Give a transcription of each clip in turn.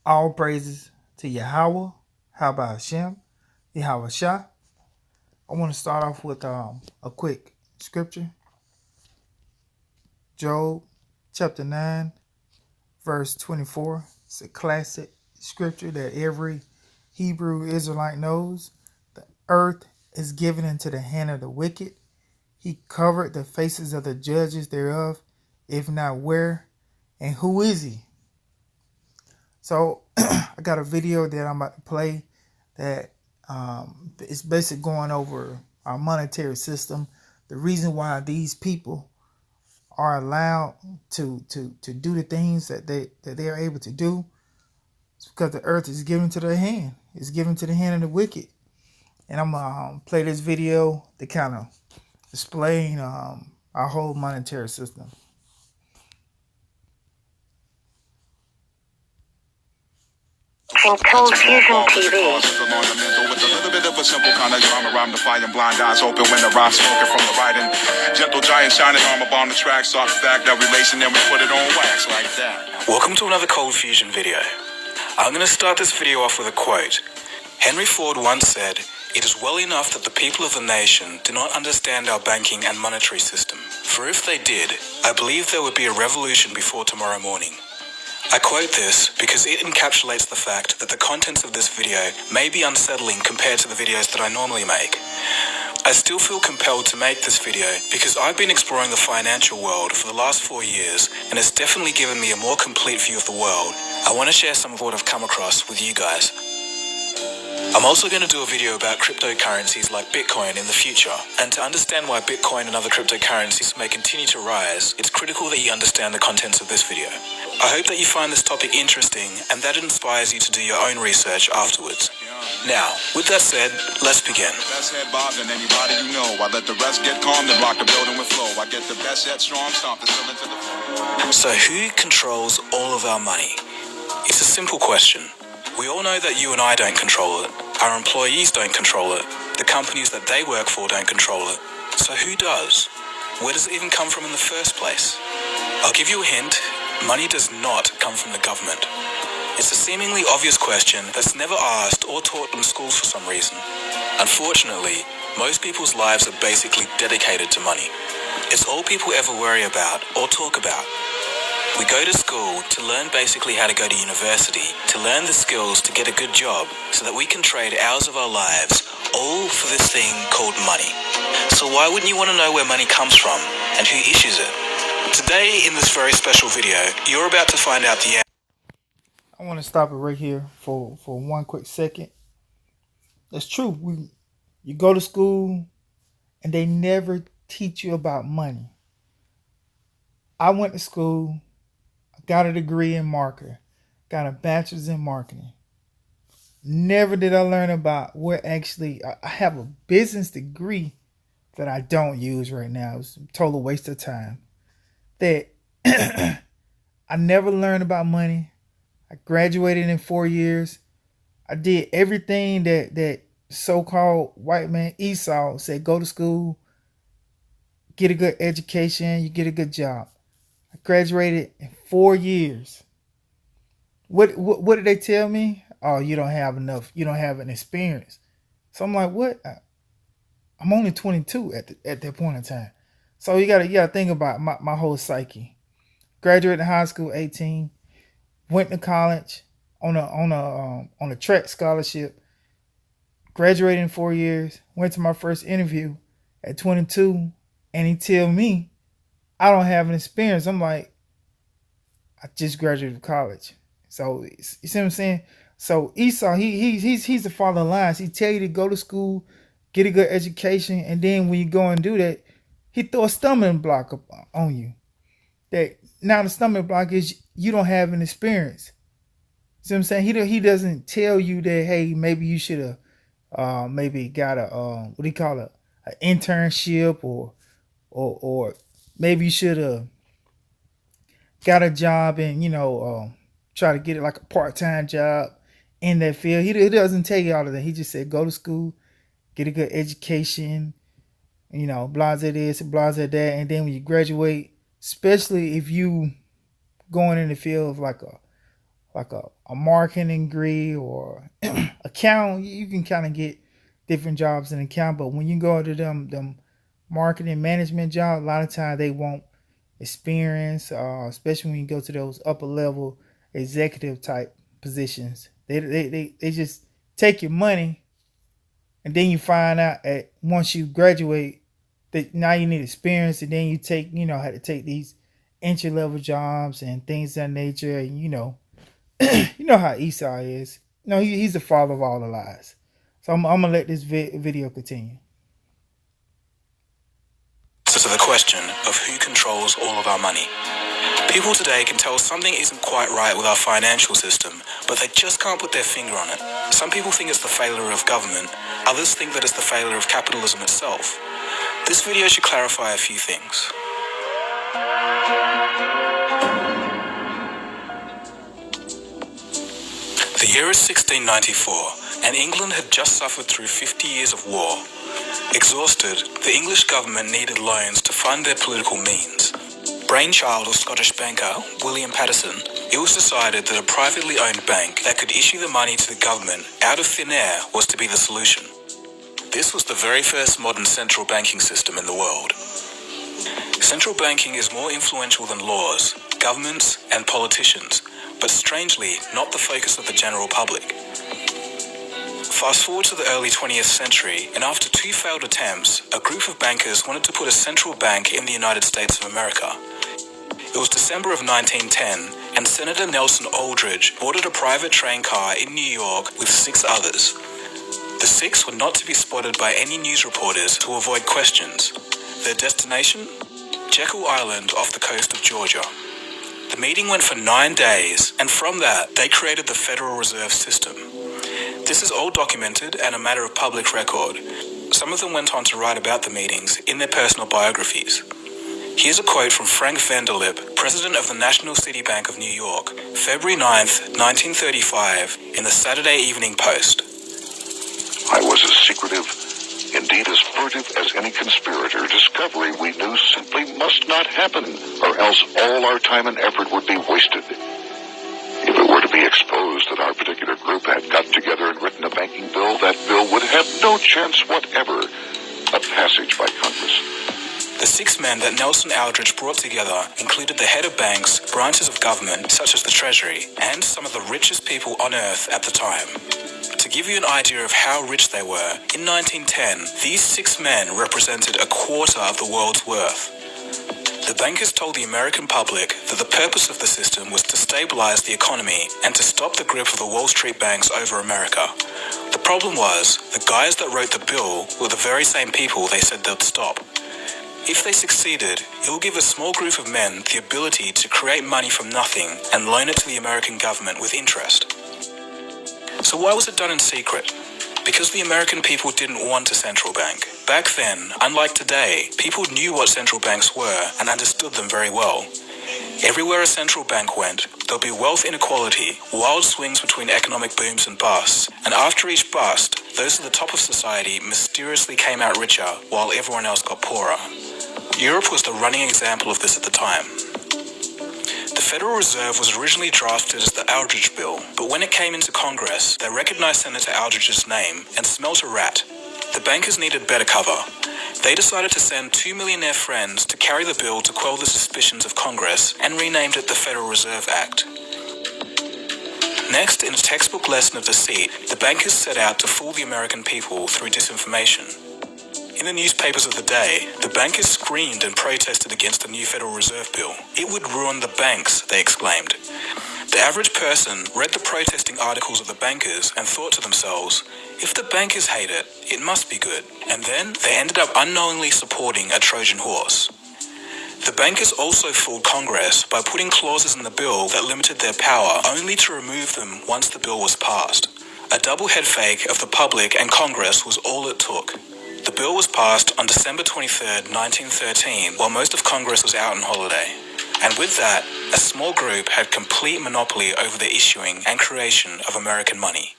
All praises to Yahweh, Haba Hashem, Yahweh Shah. I want to start off with a quick scripture. Job chapter 9, verse 24. It's a classic scripture that every Hebrew Israelite knows. The earth is given into the hand of the wicked. He covered the faces of the judges thereof, if not where, and who is he? So I got a video that I'm about to play that is basically going over our monetary system. The reason why these people are allowed to do the things that they are able to do is because the earth is given to their hand. It's given to the hand of the wicked. And I'm gonna play this video to kind of explain our whole monetary system. And Cold Fusion TV. With a little bit of a simple kind of drama, rhyme the fire and blind eyes open when the rhyme smoking from the writing. Gentle giant shining armor on the track, soft fact that relation, then we put it on wax like that. Welcome to another Cold Fusion video. I'm going to start this video off with a quote. Henry Ford once said, "It is well enough that the people of the nation do not understand our banking and monetary system. For if they did, I believe there would be a revolution before tomorrow morning." I quote this because it encapsulates the fact that the contents of this video may be unsettling compared to the videos that I normally make. I still feel compelled to make this video because I've been exploring the financial world for the last 4 years, and it's definitely given me a more complete view of the world. I want to share some of what I've come across with you guys. I'm also going to do a video about cryptocurrencies like Bitcoin in the future, and to understand why Bitcoin and other cryptocurrencies may continue to rise, it's critical that you understand the contents of this video. I hope that you find this topic interesting and that it inspires you to do your own research afterwards. Now, with that said, let's begin. Best head bob than anybody you know. I let the rest get calm, then rock the building with flow. I get the best head strong, stomp the ceiling to the floor. So who controls all of our money? It's a simple question. We all know that you and I don't control it. Our employees don't control it. The companies that they work for don't control it. So who does? Where does it even come from in the first place? I'll give you a hint. Money does not come from the government. It's a seemingly obvious question that's never asked or taught in schools for some reason. Unfortunately, most people's lives are basically dedicated to money. It's all people ever worry about or talk about. We go to school to learn basically how to go to university, to learn the skills to get a good job, so that we can trade hours of our lives, all for this thing called money. So why wouldn't you want to know where money comes from and who issues it? Today, in this very special video, you're about to find out the answer. I want to stop it right here for one quick second. That's true. You go to school and they never teach you about money. I went to school, got a degree in marketing, got a bachelor's in marketing. Never did I learn about where actually I have a business degree that I don't use right now. It's a total waste of time. That I never learned about money. I graduated in 4 years. I did everything that so-called white man Esau said: go to school, get a good education, you get a good job. I graduated in 4 years. What did they tell me? Oh, you don't have enough. You don't have an experience. So I'm like, what? I'm only 22 at that point in time. So you gotta think about my whole psyche. Graduated high school 18, went to college on a track scholarship. Graduated in 4 years. Went to my first interview at 22, and he tell me I don't have an experience. I'm like, I just graduated college. So you see what I'm saying? So Esau, he's the father of lies. He tell you to go to school, get a good education, and then when you go and do that, he throw a stumbling block up on you. That now the stumbling block is you don't have an experience. See what I'm saying? He doesn't tell you that, hey, maybe you should have maybe got a what do you call it, an internship, or maybe you should have got a job and try to get it like a part-time job in that field. He doesn't tell you all of that. He just said go to school, get a good education, blase this, blase that, and then when you graduate, especially if you going in the field of like a marketing degree or account, you can kind of get different jobs in account. But when you go to them marketing management jobs, a lot of times they want experience, especially when you go to those upper level executive type positions. They just take your money, and then you find out at once you graduate that now you need experience, and then you take had to take these entry level jobs and things of that nature. And you know how Esau is. He's the father of all the lies. So I'm gonna let this video continue. To the question of who controls all of our money. People today can tell something isn't quite right with our financial system, but they just can't put their finger on it. Some people think it's the failure of government, others think that it's the failure of capitalism itself. This video should clarify a few things. The year is 1694, and England had just suffered through 50 years of war. Exhausted, the English government needed loans to fund their political means. Brainchild of Scottish banker William Paterson, it was decided that a privately owned bank that could issue the money to the government out of thin air was to be the solution. This was the very first modern central banking system in the world. Central banking is more influential than laws, governments, and politicians, but strangely not the focus of the general public. Fast forward to the early 20th century, and after 2 failed attempts, a group of bankers wanted to put a central bank in the United States of America. It was December of 1910, and Senator Nelson Aldrich boarded a private train car in New York with 6 others. The 6 were not to be spotted by any news reporters to avoid questions. Their destination? Jekyll Island off the coast of Georgia. The meeting went for 9 days, and from that, they created the Federal Reserve System. This is all documented and a matter of public record. Some of them went on to write about the meetings in their personal biographies. Here's a quote from Frank Vanderlip, president of the National City Bank of New York, February 9th, 1935, in the Saturday Evening Post. I was as secretive, indeed as furtive as any conspirator. Discovery we knew simply must not happen, or else all our time and effort would be wasted. If it were to be exposed that our particular group had got together and written a banking bill, that bill would have no chance whatever of passage by Congress. The 6 men that Nelson Aldrich brought together included the head of banks, branches of government, such as the Treasury, and some of the richest people on earth at the time. To give you an idea of how rich they were, in 1910, these 6 men represented a quarter of the world's worth. The bankers told the American public that the purpose of the system was to stabilize the economy and to stop the grip of the Wall Street banks over America. The problem was, the guys that wrote the bill were the very same people they said they'd stop. If they succeeded, it will give a small group of men the ability to create money from nothing and loan it to the American government with interest. So why was it done in secret? Because the American people didn't want a central bank. Back then, unlike today, people knew what central banks were and understood them very well. Everywhere a central bank went, there'll be wealth inequality, wild swings between economic booms and busts, and after each bust, those at the top of society mysteriously came out richer while everyone else got poorer. Europe was the running example of this at the time. The Federal Reserve was originally drafted as the Aldrich Bill, but when it came into Congress, they recognized Senator Aldrich's name and smelt a rat. The bankers needed better cover. They decided to send 2 millionaire friends to carry the bill to quell the suspicions of Congress and renamed it the Federal Reserve Act. Next, in a textbook lesson of deceit, the bankers set out to fool the American people through disinformation. In the newspapers of the day, the bankers screamed and protested against the new Federal Reserve Bill. It would ruin the banks, they exclaimed. The average person read the protesting articles of the bankers and thought to themselves, if the bankers hate it, it must be good. And then they ended up unknowingly supporting a Trojan horse. The bankers also fooled Congress by putting clauses in the bill that limited their power only to remove them once the bill was passed. A double head fake of the public and Congress was all it took. The bill was passed on December 23rd, 1913, while most of Congress was out on holiday. And with that, a small group had complete monopoly over the issuing and creation of American money.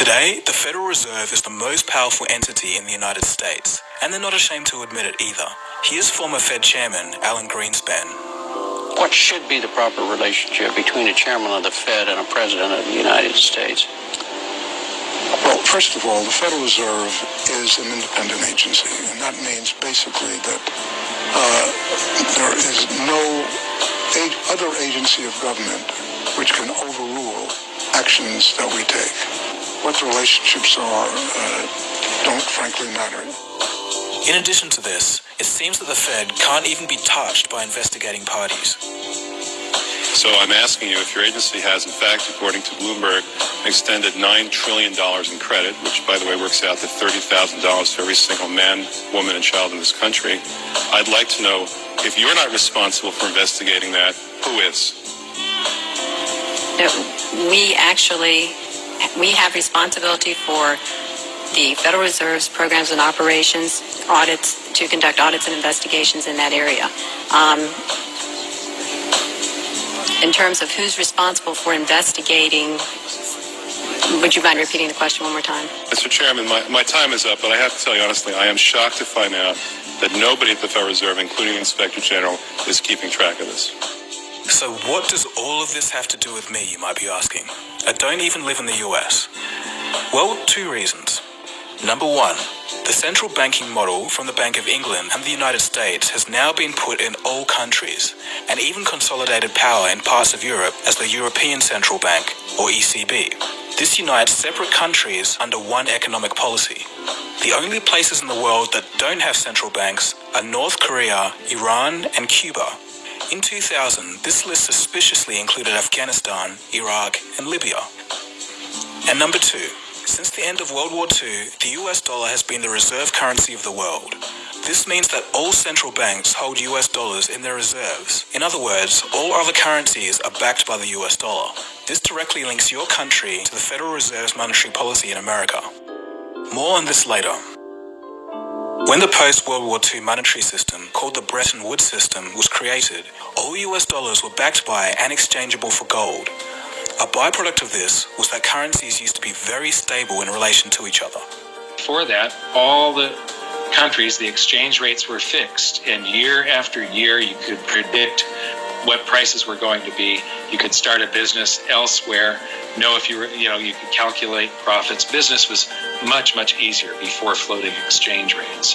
Today, the Federal Reserve is the most powerful entity in the United States, and they're not ashamed to admit it either. Here's former Fed Chairman Alan Greenspan. What should be the proper relationship between a chairman of the Fed and a president of the United States? Well, first of all, the Federal Reserve is an independent agency, and that means basically that there is no other agency of government which can overrule actions that we take. What the relationships are don't frankly matter. In addition to this, it seems that the Fed can't even be touched by investigating parties. So I'm asking you if your agency has, in fact, according to Bloomberg, extended $9 trillion in credit, which, by the way, works out to $30,000 for every single man, woman, and child in this country. I'd like to know, if you're not responsible for investigating that, who is? We have responsibility for the Federal Reserve's programs and operations, audits, to conduct audits and investigations in that area. In terms of who's responsible for investigating, would you mind repeating the question one more time? Mr. Chairman, my time is up, but I have to tell you honestly, I am shocked to find out that nobody at the Federal Reserve, including the Inspector General, is keeping track of this. So what does all of this have to do with me, you might be asking? I don't even live in the US. Well, two reasons. Number one, the central banking model from the Bank of England and the United States has now been put in all countries, and even consolidated power in parts of Europe as the European Central Bank, or ECB. This unites separate countries under one economic policy. The only places in the world that don't have central banks are North Korea, Iran, and Cuba. In 2000, this list suspiciously included Afghanistan, Iraq, and Libya. And number two, since the end of World War II, the US dollar has been the reserve currency of the world. This means that all central banks hold US dollars in their reserves. In other words, all other currencies are backed by the US dollar. This directly links your country to the Federal Reserve's monetary policy in America. More on this later. When the post-World War II monetary system, called the Bretton Woods system, was created, all US dollars were backed by and exchangeable for gold. A byproduct of this was that currencies used to be very stable in relation to each other. Before that, all the countries, the exchange rates were fixed, and year after year you could predict what prices were going to be. You could start a business elsewhere, know if you could calculate profits. Business was much, much easier before floating exchange rates.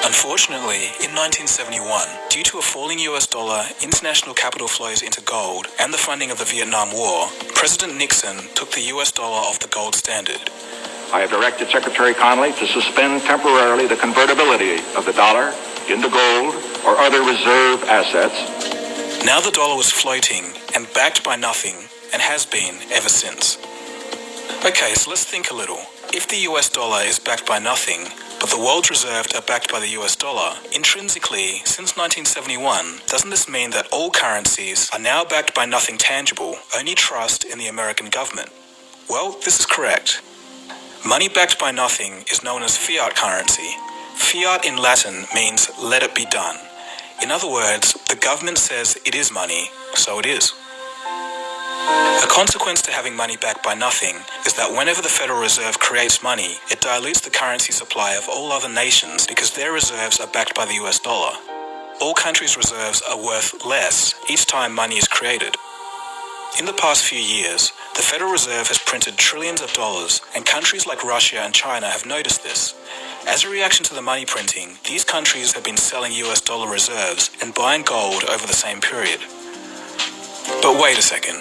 Unfortunately, in 1971, due to a falling US dollar, international capital flows into gold, and the funding of the Vietnam War, President Nixon took the US dollar off the gold standard. I have directed Secretary Connally to suspend temporarily the convertibility of the dollar into gold or other reserve assets. Now the dollar was floating and backed by nothing, and has been ever since. Okay, so let's think a little. If the US dollar is backed by nothing, but the world's reserves are backed by the US dollar, intrinsically, since 1971, doesn't this mean that all currencies are now backed by nothing tangible, only trust in the American government? Well, this is correct. Money backed by nothing is known as fiat currency. Fiat in Latin means let it be done. In other words, the government says it is money, so it is. A consequence to having money backed by nothing is that whenever the Federal Reserve creates money, it dilutes the currency supply of all other nations because their reserves are backed by the US dollar. All countries' reserves are worth less each time money is created. In the past few years, the Federal Reserve has printed trillions of dollars, and countries like Russia and China have noticed this. As a reaction to the money printing, these countries have been selling US dollar reserves and buying gold over the same period. But wait a second.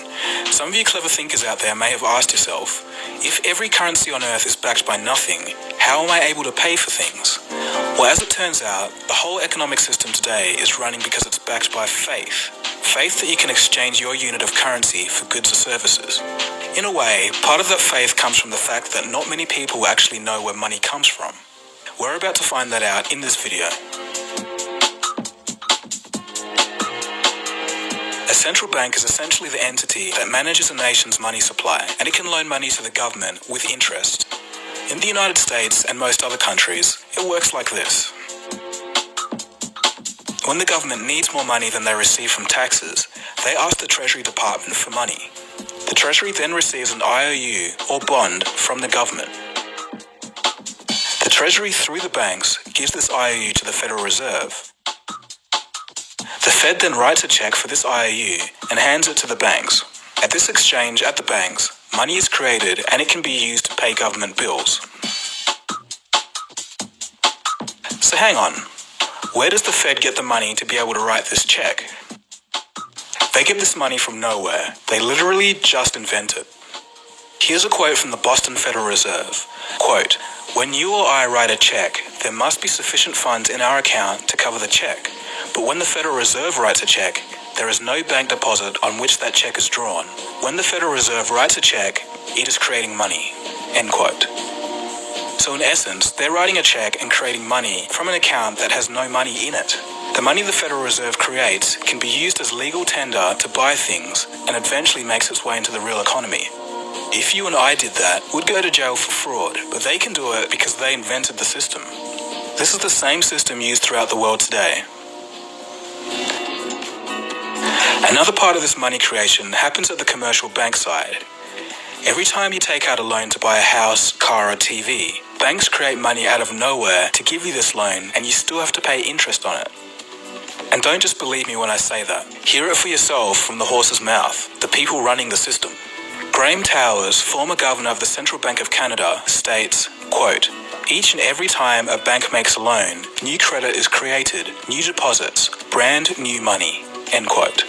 Some of you clever thinkers out there may have asked yourself, if every currency on Earth is backed by nothing, how am I able to pay for things? Well, as it turns out, the whole economic system today is running because it's backed by faith. Faith that you can exchange your unit of currency for goods or services. In a way, part of that faith comes from the fact that not many people actually know where money comes from. We're about to find that out in this video. A central bank is essentially the entity that manages a nation's money supply, and it can loan money to the government with interest. In the United States and most other countries, it works like this. When the government needs more money than they receive from taxes, they ask the Treasury Department for money. The Treasury then receives an IOU or bond from the government. The Treasury, through the banks, gives this IOU to the Federal Reserve. The Fed then writes a check for this IOU and hands it to the banks. At this exchange at the banks, money is created and it can be used to pay government bills. So hang on, where does the Fed get the money to be able to write this check? They get this money from nowhere. They literally just invent it. Here's a quote from the Boston Federal Reserve. Quote, "When you or I write a check, there must be sufficient funds in our account to cover the check. But when the Federal Reserve writes a check, there is no bank deposit on which that check is drawn. When the Federal Reserve writes a check, it is creating money." End quote. So in essence, they're writing a check and creating money from an account that has no money in it. The money the Federal Reserve creates can be used as legal tender to buy things and eventually makes its way into the real economy. If you and I did that, we'd go to jail for fraud, but they can do it because they invented the system. This is the same system used throughout the world today. Another part of this money creation happens at the commercial bank side. Every time you take out a loan to buy a house, car, or TV, banks create money out of nowhere to give you this loan, and you still have to pay interest on it. And don't just believe me when I say that. Hear it for yourself from the horse's mouth, the people running the system. Graham Towers, former governor of the Central Bank of Canada, states, quote, "Each and every time a bank makes a loan, new credit is created, new deposits, brand new money." End quote.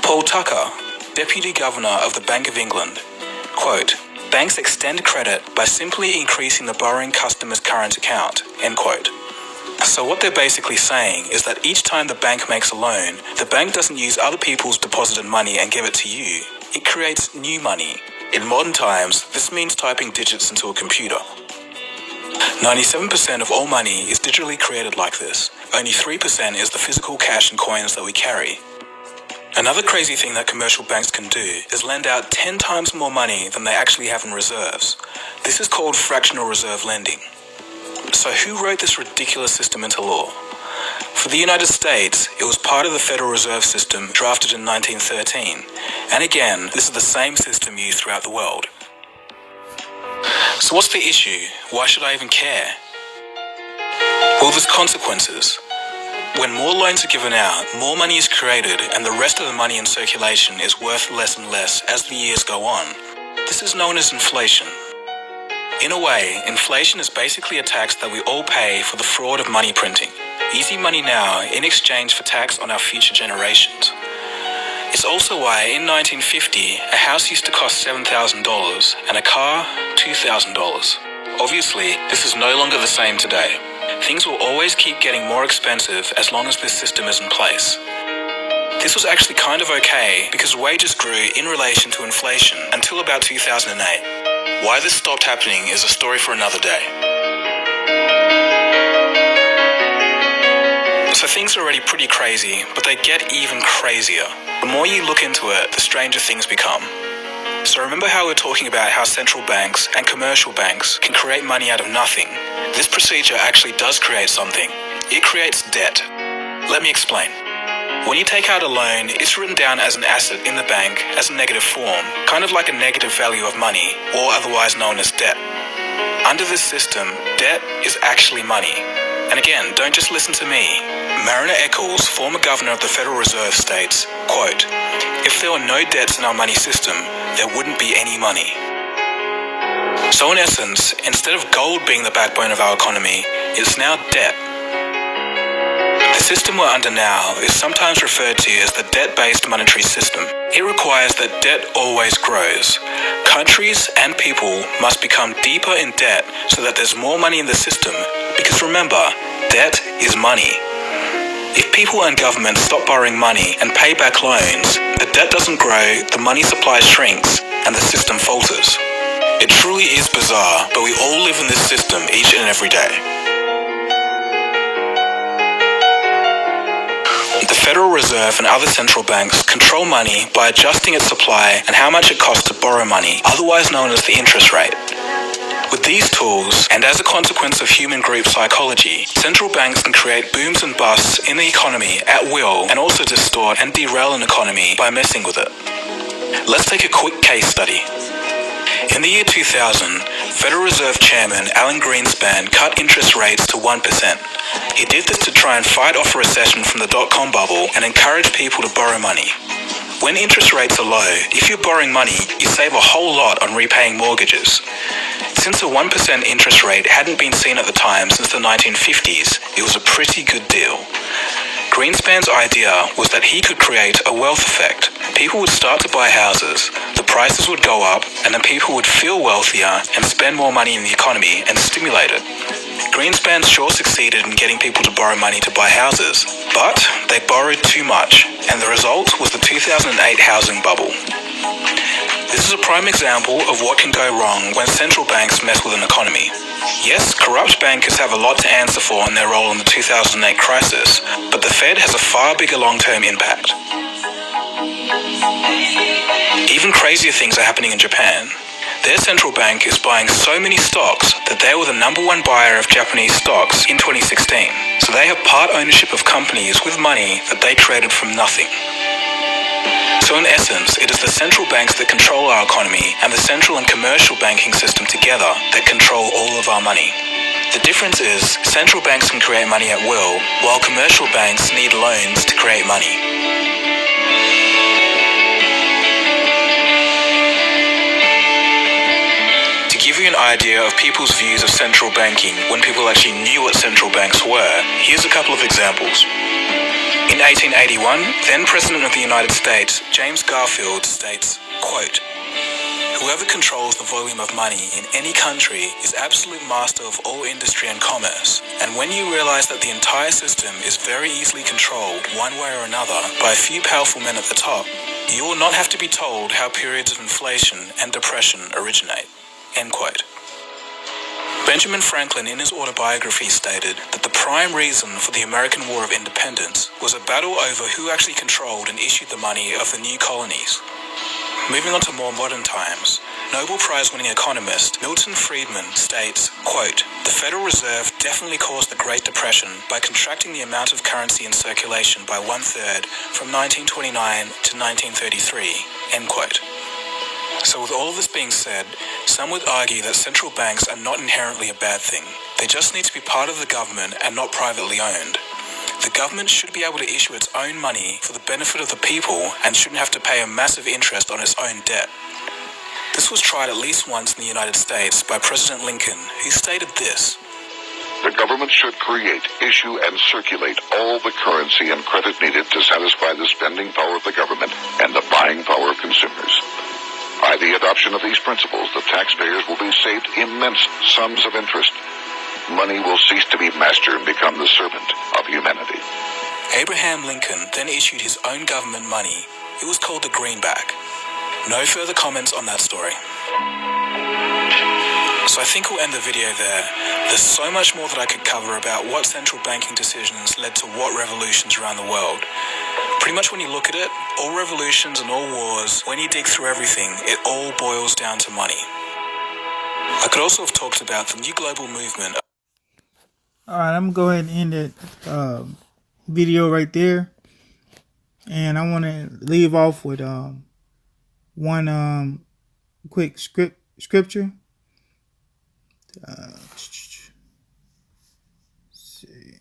Paul Tucker, Deputy Governor of the Bank of England, quote, "Banks extend credit by simply increasing the borrowing customer's current account." End quote. So what they're basically saying is that each time the bank makes a loan, the bank doesn't use other people's deposited money and give it to you. It creates new money. In modern times, this means typing digits into a computer. 97% of all money is digitally created like this. Only 3% is the physical cash and coins that we carry. Another crazy thing that commercial banks can do is lend out 10 times more money than they actually have in reserves. This is called fractional reserve lending. So who wrote this ridiculous system into law? For the United States, it was part of the Federal Reserve System drafted in 1913. And again, this is the same system used throughout the world. So what's the issue? Why should I even care? Well, there's consequences. When more loans are given out, more money is created, and the rest of the money in circulation is worth less and less as the years go on. This is known as inflation. In a way, inflation is basically a tax that we all pay for the fraud of money printing. Easy money now in exchange for tax on our future generations. It's also why in 1950, a house used to cost $7,000 and a car $2,000. Obviously, this is no longer the same today. Things will always keep getting more expensive as long as this system is in place. This was actually kind of okay because wages grew in relation to inflation until about 2008. Why this stopped happening is a story for another day. So things are already pretty crazy, but they get even crazier. The more you look into it, the stranger things become. So remember how we're talking about how central banks and commercial banks can create money out of nothing? This procedure actually does create something. It creates debt. Let me explain. When you take out a loan, it's written down as an asset in the bank as a negative form, kind of like a negative value of money, or otherwise known as debt. Under this system, debt is actually money. And again, don't just listen to me. Mariner Eccles, former governor of the Federal Reserve, states, quote, "If there were no debts in our money system, there wouldn't be any money." So in essence, instead of gold being the backbone of our economy, it's now debt. The system we're under now is sometimes referred to as the debt-based monetary system. It requires that debt always grows. Countries and people must become deeper in debt so that there's more money in the system, because remember, debt is money. If people and governments stop borrowing money and pay back loans, the debt doesn't grow, the money supply shrinks, and the system falters. It truly is bizarre, but we all live in this system each and every day. The Federal Reserve and other central banks control money by adjusting its supply and how much it costs to borrow money, otherwise known as the interest rate. With these tools, and as a consequence of human group psychology, central banks can create booms and busts in the economy at will and also distort and derail an economy by messing with it. Let's take a quick case study. In the year 2000, Federal Reserve Chairman Alan Greenspan cut interest rates to 1%. He did this to try and fight off a recession from the dot-com bubble and encourage people to borrow money. When interest rates are low, if you're borrowing money, you save a whole lot on repaying mortgages. Since a 1% interest rate hadn't been seen at the time since the 1950s, it was a pretty good deal. Greenspan's idea was that he could create a wealth effect. People would start to buy houses, the prices would go up, and then people would feel wealthier and spend more money in the economy and stimulate it. Greenspan sure succeeded in getting people to borrow money to buy houses, but they borrowed too much, and the result was the 2008 housing bubble. This is a prime example of what can go wrong when central banks mess with an economy. Yes, corrupt bankers have a lot to answer for in their role in the 2008 crisis, but the Fed has a far bigger long-term impact. Even crazier things are happening in Japan. Their central bank is buying so many stocks that they were the #1 buyer of Japanese stocks in 2016. So they have part ownership of companies with money that they traded from nothing. So in essence, it is the central banks that control our economy and the central and commercial banking system together that control all of our money. The difference is, central banks can create money at will, while commercial banks need loans to create money. To give you an idea of people's views of central banking when people actually knew what central banks were, here's a couple of examples. In 1881, then President of the United States, James Garfield, states, quote, "Whoever controls the volume of money in any country is absolute master of all industry and commerce, and when you realize that the entire system is very easily controlled one way or another by a few powerful men at the top, you will not have to be told how periods of inflation and depression originate." End quote. Benjamin Franklin in his autobiography stated that the prime reason for the American War of Independence was a battle over who actually controlled and issued the money of the new colonies. Moving on to more modern times, Nobel Prize-winning economist Milton Friedman states, quote, "The Federal Reserve definitely caused the Great Depression by contracting the amount of currency in circulation by 1/3 from 1929 to 1933, end quote. So with all of this being said, some would argue that central banks are not inherently a bad thing. They just need to be part of the government and not privately owned. The government should be able to issue its own money for the benefit of the people and shouldn't have to pay a massive interest on its own debt. This was tried at least once in the United States by President Lincoln, who stated this, The government should create, issue, and circulate all the currency and credit needed to satisfy the spending power of the government and the buying power of consumers. By the adoption of these principles, the taxpayers will be saved immense sums of interest. Money will cease to be master and become the servant of humanity. Abraham Lincoln then issued his own government money. It was called the greenback. No further comments on that story. So I think we'll end the video there. There's so much more that I could cover about what central banking decisions led to what revolutions around the world. Pretty much when you look at it, all revolutions and all wars, when you dig through everything, it all boils down to money. I could also have talked about the new global movement. Alright, I'm going to go ahead and end that video right there. And I want to leave off with one quick scripture. Let's see.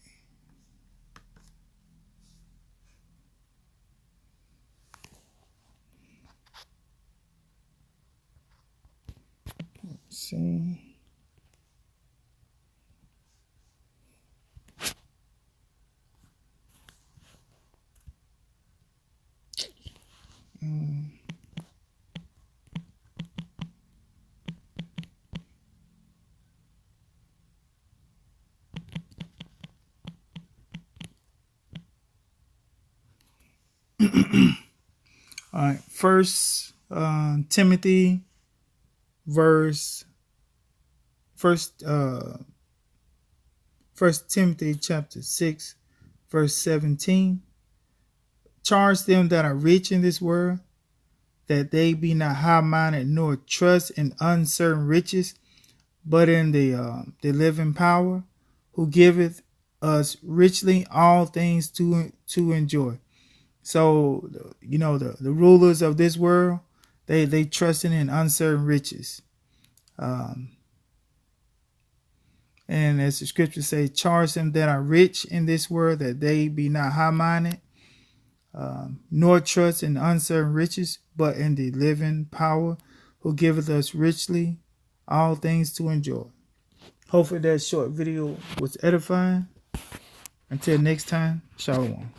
Let's see. All right, First Timothy chapter 6, verse 17. Charge them that are rich in this world, that they be not high-minded, nor trust in uncertain riches, but in the living power, who giveth us richly all things to enjoy. So, you know, the rulers of this world, They trusting in uncertain riches. And as the scriptures say, charge them that are rich in this world that they be not high-minded, nor trust in uncertain riches, but in the living power, who giveth us richly all things to enjoy. Hopefully that short video was edifying. Until next time, shalom.